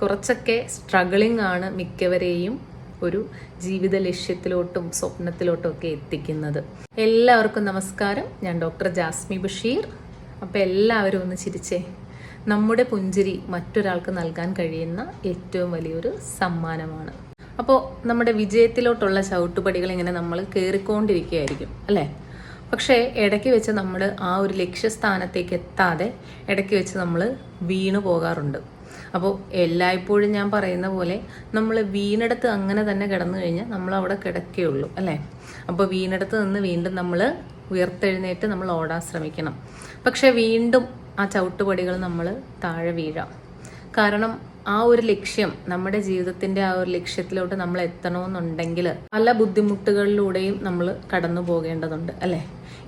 കുറച്ചൊക്കെ സ്ട്രഗിളിംഗ് ആണ് മിക്കവരെയും ഒരു ജീവിത ലക്ഷ്യത്തിലോട്ടും സ്വപ്നത്തിലോട്ടും ഒക്കെ എത്തിക്കുന്നത്. എല്ലാവർക്കും നമസ്കാരം. ഞാൻ ഡോക്ടർ ജാസ്മി ബഷീർ. അപ്പോൾ എല്ലാവരും ഒന്ന് ചിരിച്ചേ. നമ്മുടെ പുഞ്ചിരി മറ്റൊരാൾക്ക് നൽകാൻ കഴിയുന്ന ഏറ്റവും വലിയൊരു സമ്മാനമാണ്. അപ്പോൾ നമ്മുടെ വിജയത്തിലോട്ടുള്ള ചവിട്ടുപടികൾ ഇങ്ങനെ നമ്മൾ കയറിക്കൊണ്ടിരിക്കുകയായിരിക്കും അല്ലേ? പക്ഷേ ഇടയ്ക്ക് വെച്ച് നമ്മൾ ആ ഒരു ലക്ഷ്യസ്ഥാനത്തേക്ക് എത്താതെ ഇടയ്ക്ക് വെച്ച് നമ്മൾ വീണു പോകാറുണ്ട്. അപ്പോൾ എല്ലായ്പ്പോഴും ഞാൻ പറയുന്ന പോലെ നമ്മൾ വീണെടുത്ത് അങ്ങനെ തന്നെ കിടന്നു കഴിഞ്ഞാൽ നമ്മൾ അവിടെ കിടക്കുകയുള്ളൂ അല്ലേ? അപ്പോൾ വീണെടുത്ത് നിന്ന് വീണ്ടും നമ്മൾ ഉയർത്തെഴുന്നേറ്റ് നമ്മൾ ഓടാൻ ശ്രമിക്കണം. പക്ഷേ വീണ്ടും ആ ചവിട്ടുപടികൾ നമ്മൾ താഴെ വീഴാം. കാരണം ആ ഒരു ലക്ഷ്യം, നമ്മുടെ ജീവിതത്തിൻ്റെ ആ ഒരു ലക്ഷ്യത്തിലോട്ട് നമ്മൾ എത്തണമെന്നുണ്ടെങ്കിൽ പല ബുദ്ധിമുട്ടുകളിലൂടെയും നമ്മൾ കടന്നു പോകേണ്ടതുണ്ട് അല്ലേ?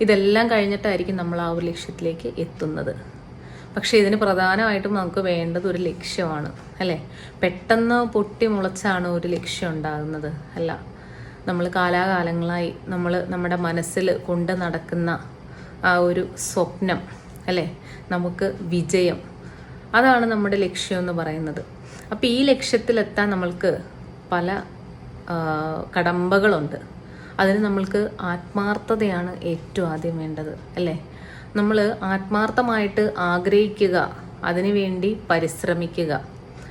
ഇതെല്ലാം കഴിഞ്ഞിട്ടായിരിക്കും നമ്മൾ ആ ഒരു ലക്ഷ്യത്തിലേക്ക് എത്തുന്നത്. പക്ഷേ ഇതിന് പ്രധാനമായിട്ടും നമുക്ക് വേണ്ടത് ഒരു ലക്ഷ്യമാണ് അല്ലേ? പെട്ടെന്ന് പൊട്ടി മുളച്ചാണ് ഒരു ലക്ഷ്യം ഉണ്ടാകുന്നത് അല്ല. നമ്മൾ കാലാകാലങ്ങളായി നമ്മുടെ മനസ്സിൽ കൊണ്ട് നടക്കുന്ന ആ ഒരു സ്വപ്നം അല്ലേ, നമുക്ക് വിജയം, അതാണ് നമ്മുടെ ലക്ഷ്യം എന്ന് പറയുന്നത്. അപ്പോൾ ഈ ലക്ഷ്യത്തിലെത്താൻ നമ്മൾക്ക് പല കടമ്പകളുണ്ട്. അതിന് നമ്മൾക്ക് ആത്മാർത്ഥതയാണ് ഏറ്റവും ആദ്യം വേണ്ടത് അല്ലേ? നമ്മൾ ആത്മാർത്ഥമായിട്ട് ആഗ്രഹിക്കുക, അതിനുവേണ്ടി പരിശ്രമിക്കുക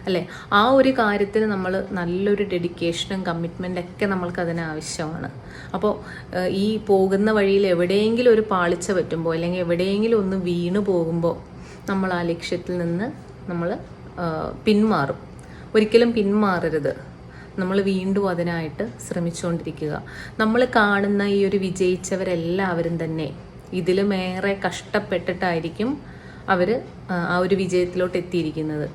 അല്ലേ? ആ ഒരു കാര്യത്തിന് നമ്മൾ നല്ലൊരു ഡെഡിക്കേഷനും കമ്മിറ്റ്മെൻറ്റൊക്കെ നമ്മൾക്ക് അതിന് ആവശ്യമാണ്. അപ്പോൾ ഈ പോകുന്ന വഴിയിൽ എവിടെയെങ്കിലും ഒരു പാളിച്ച പറ്റുമ്പോൾ അല്ലെങ്കിൽ എവിടെയെങ്കിലും ഒന്ന് വീണു പോകുമ്പോൾ നമ്മൾ ആ ലക്ഷ്യത്തിൽ നിന്ന് നമ്മൾ പിന്മാറും. ഒരിക്കലും പിന്മാറരുത്. നമ്മൾ വീണ്ടും അതിനായിട്ട് ശ്രമിച്ചുകൊണ്ടിരിക്കുക. നമ്മൾ കാണുന്ന ഈ ഒരു വിജയിച്ചവരെല്ലാവരും തന്നെ ഇതിലുമേറെ കഷ്ടപ്പെട്ടിട്ടായിരിക്കും അവർ ആ ഒരു വിജയത്തിലോട്ട് എത്തിയിരിക്കുന്നത്.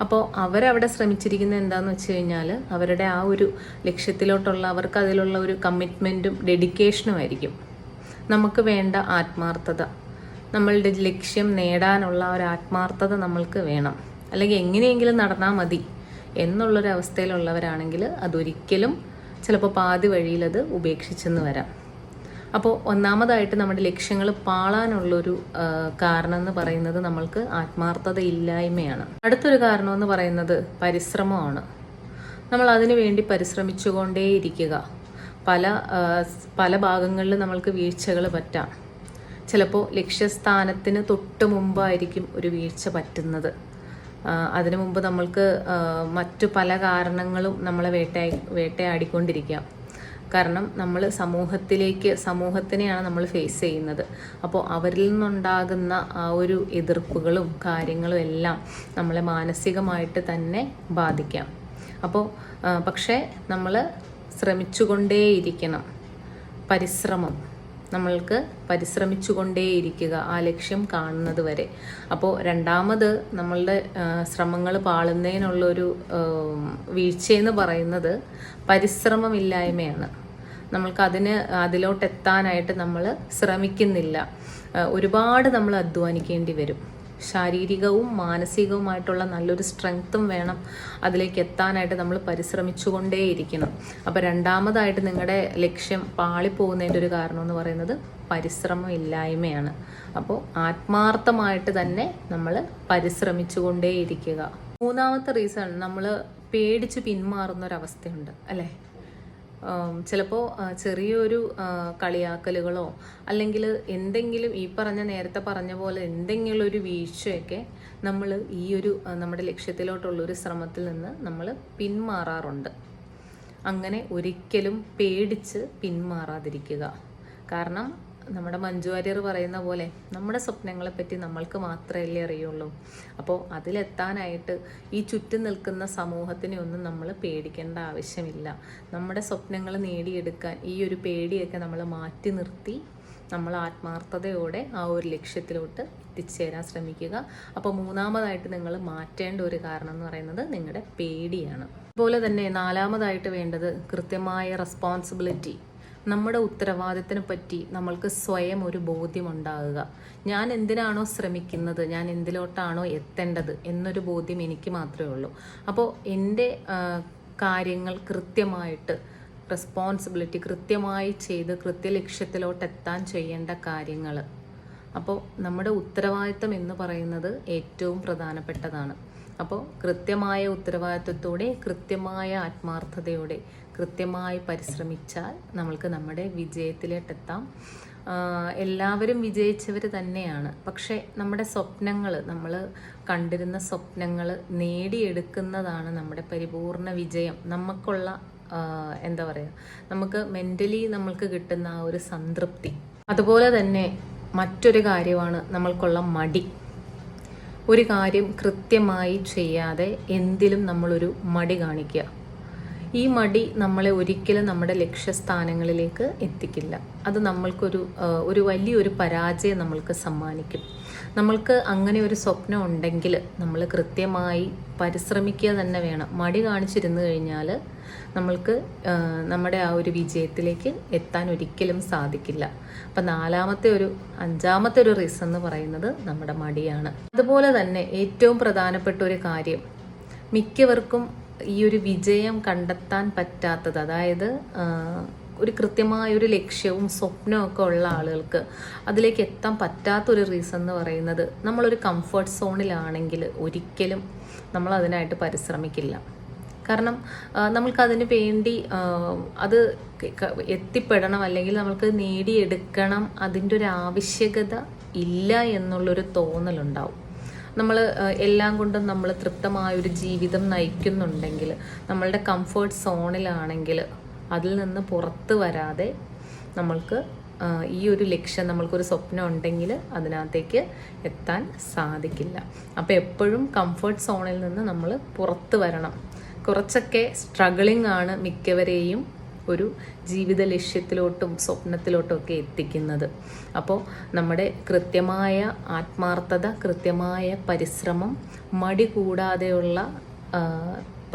അപ്പോൾ അവരവിടെ ശ്രമിച്ചിരിക്കുന്നത് എന്താണെന്ന് വെച്ച് കഴിഞ്ഞാൽ അവരുടെ ആ ഒരു ലക്ഷ്യത്തിലോട്ടുള്ള അവർക്ക് അതിലുള്ള ഒരു കമ്മിറ്റ്മെൻറ്റും ഡെഡിക്കേഷനും ആയിരിക്കും. നമുക്ക് വേണ്ട ആത്മാർത്ഥത, നമ്മളുടെ ലക്ഷ്യം നേടാനുള്ള ഒരു ആത്മാർത്ഥത നമ്മൾക്ക് വേണം. അല്ലെങ്കിൽ എങ്ങനെയെങ്കിലും നടന്നാൽ മതി എന്നുള്ളൊരവസ്ഥയിലുള്ളവരാണെങ്കിൽ അതൊരിക്കലും ചിലപ്പോൾ പാതി വഴിയിൽ അത് ഉപേക്ഷിച്ചെന്ന് വരാം. അപ്പോൾ ഒന്നാമതായിട്ട് നമ്മുടെ ലക്ഷ്യങ്ങൾ പാളാനുള്ളൊരു കാരണം എന്ന് പറയുന്നത് നമ്മൾക്ക് ആത്മാർത്ഥത ഇല്ലായ്മയാണ്. അടുത്തൊരു കാരണം എന്ന് പറയുന്നത് പരിശ്രമമാണ്. നമ്മൾ അതിനു വേണ്ടി പരിശ്രമിച്ചുകൊണ്ടേയിരിക്കുക. പല ഭാഗങ്ങളിൽ നമ്മൾക്ക് വീഴ്ചകൾ പറ്റാം. ചിലപ്പോൾ ലക്ഷ്യസ്ഥാനത്തിന് തൊട്ട് മുമ്പായിരിക്കും ഒരു വീഴ്ച പറ്റുന്നത്. അതിനു മുമ്പ് നമ്മൾക്ക് മറ്റു പല കാരണങ്ങളും നമ്മളെ വേട്ടയാടിക്കൊണ്ടിരിക്കാം. കാരണം നമ്മൾ സമൂഹത്തിനെയാണ് നമ്മൾ ഫേസ് ചെയ്യുന്നത്. അപ്പോൾ അവരിൽ നിന്നുണ്ടാകുന്ന ആ ഒരു എതിർപ്പുകളും കാര്യങ്ങളും എല്ലാം നമ്മളെ മാനസികമായിട്ട് തന്നെ ബാധിക്കാം. അപ്പോൾ പക്ഷേ നമ്മൾ ശ്രമിച്ചുകൊണ്ടേയിരിക്കണം. നമ്മൾക്ക് പരിശ്രമിച്ചുകൊണ്ടേയിരിക്കുക ആ ലക്ഷ്യം കാണുന്നത് വരെ. അപ്പോൾ രണ്ടാമത് നമ്മളുടെ ശ്രമങ്ങൾ പാളുന്നതിനുള്ളൊരു വീഴ്ചയെന്ന് പറയുന്നത് പരിശ്രമമില്ലായ്മയാണ്. നമ്മൾക്ക് അതിലോട്ടെത്താനായിട്ട് നമ്മൾ ശ്രമിക്കുന്നില്ല. ഒരുപാട് നമ്മൾ അധ്വാനിക്കേണ്ടി വരും. ശാരീരികവും മാനസികവുമായിട്ടുള്ള നല്ലൊരു സ്ട്രെങ്ത്തും വേണം അതിലേക്ക് എത്താനായിട്ട്. നമ്മൾ പരിശ്രമിച്ചുകൊണ്ടേയിരിക്കണം. അപ്പോൾ രണ്ടാമതായിട്ട് നിങ്ങളുടെ ലക്ഷ്യം പാളിപ്പോകുന്നതിൻ്റെ ഒരു കാരണം എന്ന് പറയുന്നത് പരിശ്രമം ഇല്ലായ്മയാണ്. അപ്പോൾ ആത്മാർത്ഥമായിട്ട് തന്നെ നമ്മൾ പരിശ്രമിച്ചുകൊണ്ടേയിരിക്കുക. മൂന്നാമത്തെ റീസൺ, നമ്മൾ പേടിച്ച് പിന്മാറുന്നൊരവസ്ഥയുണ്ട് അല്ലേ? ചിലപ്പോൾ ചെറിയൊരു കളിയാക്കലുകളോ അല്ലെങ്കിൽ എന്തെങ്കിലും ഈ നേരത്തെ പറഞ്ഞ പോലെ എന്തെങ്കിലും ഒരു വീഴ്ചയൊക്കെ നമ്മൾ ഈ ഒരു നമ്മുടെ ലക്ഷ്യത്തിലോട്ടുള്ളൊരു ശ്രമത്തിൽ നിന്ന് നമ്മൾ പിന്മാറാറുണ്ട്. അങ്ങനെ ഒരിക്കലും പേടിച്ച് പിന്മാറാതിരിക്കുക. കാരണം നമ്മുടെ മഞ്ജു വാര്യർ പറയുന്ന പോലെ നമ്മുടെ സ്വപ്നങ്ങളെ പറ്റി നമ്മൾക്ക് മാത്രമല്ലേ അറിയുള്ളൂ. അപ്പോൾ അതിലെത്താനായിട്ട് ഈ ചുറ്റും നിൽക്കുന്ന സമൂഹത്തിനെ ഒന്നും നമ്മൾ പേടിക്കേണ്ട ആവശ്യമില്ല. നമ്മുടെ സ്വപ്നങ്ങൾ നേടിയെടുക്കാൻ ഈ ഒരു പേടിയൊക്കെ നമ്മൾ മാറ്റി നിർത്തി നമ്മൾ ആത്മാർത്ഥതയോടെ ആ ഒരു ലക്ഷ്യത്തിലോട്ട് എത്തിച്ചേരാൻ ശ്രമിക്കുക. അപ്പോൾ മൂന്നാമതായിട്ട് നിങ്ങൾ മാറ്റേണ്ട ഒരു കാരണം എന്ന് പറയുന്നത് നിങ്ങളുടെ പേടിയാണ്. അതുപോലെ തന്നെ നാലാമതായിട്ട് വേണ്ടത് കൃത്യമായ റെസ്പോൺസിബിലിറ്റി. നമ്മുടെ ഉത്തരവാദിത്തത്തിനെ പറ്റി നമ്മൾക്ക് സ്വയം ഒരു ബോധ്യമുണ്ടാകുക. ഞാൻ എന്തിനാണോ ശ്രമിക്കുന്നത്, ഞാൻ എന്തിലോട്ടാണോ എത്തേണ്ടത് എന്നൊരു ബോധ്യം എനിക്ക് മാത്രമേ ഉള്ളൂ. അപ്പോൾ എൻ്റെ കാര്യങ്ങൾ കൃത്യമായിട്ട് റെസ്പോൺസിബിലിറ്റി കൃത്യമായി ചെയ്ത് കൃത്യലക്ഷ്യത്തിലോട്ടെത്താൻ ചെയ്യേണ്ട കാര്യങ്ങൾ. അപ്പോൾ നമ്മുടെ ഉത്തരവാദിത്തം എന്ന് പറയുന്നത് ഏറ്റവും പ്രധാനപ്പെട്ടതാണ്. അപ്പോൾ കൃത്യമായ ഉത്തരവാദിത്വത്തോടെ, കൃത്യമായ ആത്മാർത്ഥതയോടെ, കൃത്യമായി പരിശ്രമിച്ചാൽ നമ്മൾക്ക് നമ്മുടെ വിജയത്തിലേക്കെത്താം. എല്ലാവരും വിജയിച്ചവർ തന്നെയാണ്. പക്ഷേ നമ്മുടെ സ്വപ്നങ്ങൾ, നമ്മൾ കണ്ടിരുന്ന സ്വപ്നങ്ങൾ നേടിയെടുക്കുന്നതാണ് നമ്മുടെ പരിപൂർണ വിജയം. നമുക്കുള്ള എന്താ പറയുക, നമുക്ക് മെൻ്റലി നമ്മൾക്ക് കിട്ടുന്ന ആ ഒരു സംതൃപ്തി. അതുപോലെ തന്നെ മറ്റൊരു കാര്യമാണ് നമ്മൾക്കുള്ള മടി. ഒരു കാര്യം കൃത്യമായി ചെയ്യാതെ എന്തിലും നമ്മളൊരു മടി കാണിക്കുക. ഈ മടി നമ്മളെ ഒരിക്കലും നമ്മുടെ ലക്ഷ്യസ്ഥാനങ്ങളിലേക്ക് എത്തിക്കില്ല. അത് നമ്മൾക്കൊരു വലിയൊരു പരാജയം നമ്മൾക്ക് സമ്മാനിക്കും. നമ്മൾക്ക് അങ്ങനെ ഒരു സ്വപ്നം ഉണ്ടെങ്കിൽ നമ്മൾ കൃത്യമായി പരിശ്രമിക്കുക തന്നെ വേണം. മടി കാണിച്ചിരുന്നു കഴിഞ്ഞാൽ നമ്മൾക്ക് നമ്മുടെ ആ ഒരു വിജയത്തിലേക്ക് എത്താൻ ഒരിക്കലും സാധിക്കില്ല. അപ്പം അഞ്ചാമത്തെ ഒരു റീസൺ എന്ന് പറയുന്നത് നമ്മുടെ മടിയാണ്. അതുപോലെ തന്നെ ഏറ്റവും പ്രധാനപ്പെട്ട ഒരു കാര്യം, മിക്കവർക്കും ഈ ഒരു വിജയം കണ്ടെത്താൻ പറ്റാത്തത്, അതായത് ഒരു കൃത്യമായൊരു ലക്ഷ്യവും സ്വപ്നവും ഒക്കെ ഉള്ള ആളുകൾക്ക് അതിലേക്ക് എത്താൻ പറ്റാത്തൊരു റീസൺ എന്ന് പറയുന്നത്, നമ്മളൊരു കംഫർട്ട് സോണിലാണെങ്കിൽ ഒരിക്കലും നമ്മൾ അതിനായിട്ട് പരിശ്രമിക്കില്ല. കാരണം നമ്മൾക്കതിന് വേണ്ടി അത് എത്തിപ്പെടണം, അല്ലെങ്കിൽ നമ്മൾക്ക് നേടിയെടുക്കണം, അതിൻ്റെ ഒരു ആവശ്യകത ഇല്ല എന്നുള്ളൊരു തോന്നലുണ്ടാവും. നമ്മൾ എല്ലാം കൊണ്ടും നമ്മൾ തൃപ്തമായൊരു ജീവിതം നയിക്കുന്നുണ്ടെങ്കിൽ, നമ്മളുടെ കംഫർട്ട് സോണിലാണെങ്കിൽ അതിൽ നിന്ന് പുറത്ത് വരാതെ നമ്മൾക്ക് ഈ ഒരു ലക്ഷ്യം, നമ്മൾക്കൊരു സ്വപ്നം ഉണ്ടെങ്കിൽ അതിനകത്തേക്ക് എത്താൻ സാധിക്കില്ല. അപ്പോൾ എപ്പോഴും കംഫർട്ട് സോണിൽ നിന്ന് നമ്മൾ പുറത്ത് വരണം. കുറച്ചൊക്കെ സ്ട്രഗിളിംഗ് ആണ് മിക്കവരെയും ഒരു ജീവിത ലക്ഷ്യത്തിലോട്ടും സ്വപ്നത്തിലോട്ടും ഒക്കെ എത്തിക്കുന്നത്. അപ്പോൾ നമ്മുടെ കൃത്യമായ ആത്മാർത്ഥത, കൃത്യമായ പരിശ്രമം, മടി കൂടാതെയുള്ള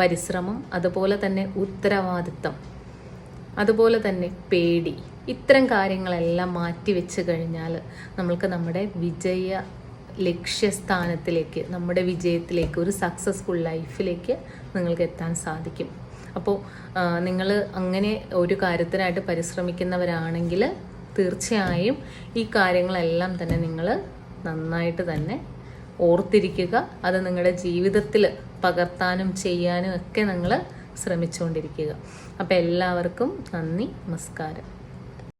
പരിശ്രമം, അതുപോലെ തന്നെ ഉത്തരവാദിത്തം, അതുപോലെ തന്നെ പേടി, ഇത്തരം കാര്യങ്ങളെല്ലാം മാറ്റി വെച്ച് കഴിഞ്ഞാൽ നമ്മൾക്ക് നമ്മുടെ ലക്ഷ്യസ്ഥാനത്തിലേക്ക്, നമ്മുടെ വിജയത്തിലേക്ക്, ഒരു സക്സസ്ഫുൾ ലൈഫിലേക്ക് നിങ്ങൾക്ക് എത്താൻ സാധിക്കും. അപ്പോൾ നിങ്ങൾ അങ്ങനെ ഒരു കാര്യത്തിനായിട്ട് പരിശ്രമിക്കുന്നവരാണെങ്കിൽ തീർച്ചയായും ഈ കാര്യങ്ങളെല്ലാം തന്നെ നിങ്ങൾ നന്നായിട്ട് തന്നെ ഓർത്തിരിക്കുക. അത് നിങ്ങളുടെ ജീവിതത്തിൽ പകർത്താനും ചെയ്യാനും ഒക്കെ നിങ്ങൾ ശ്രമിച്ചുകൊണ്ടിരിക്കുക. അപ്പോൾ എല്ലാവർക്കും നന്ദി, നമസ്കാരം.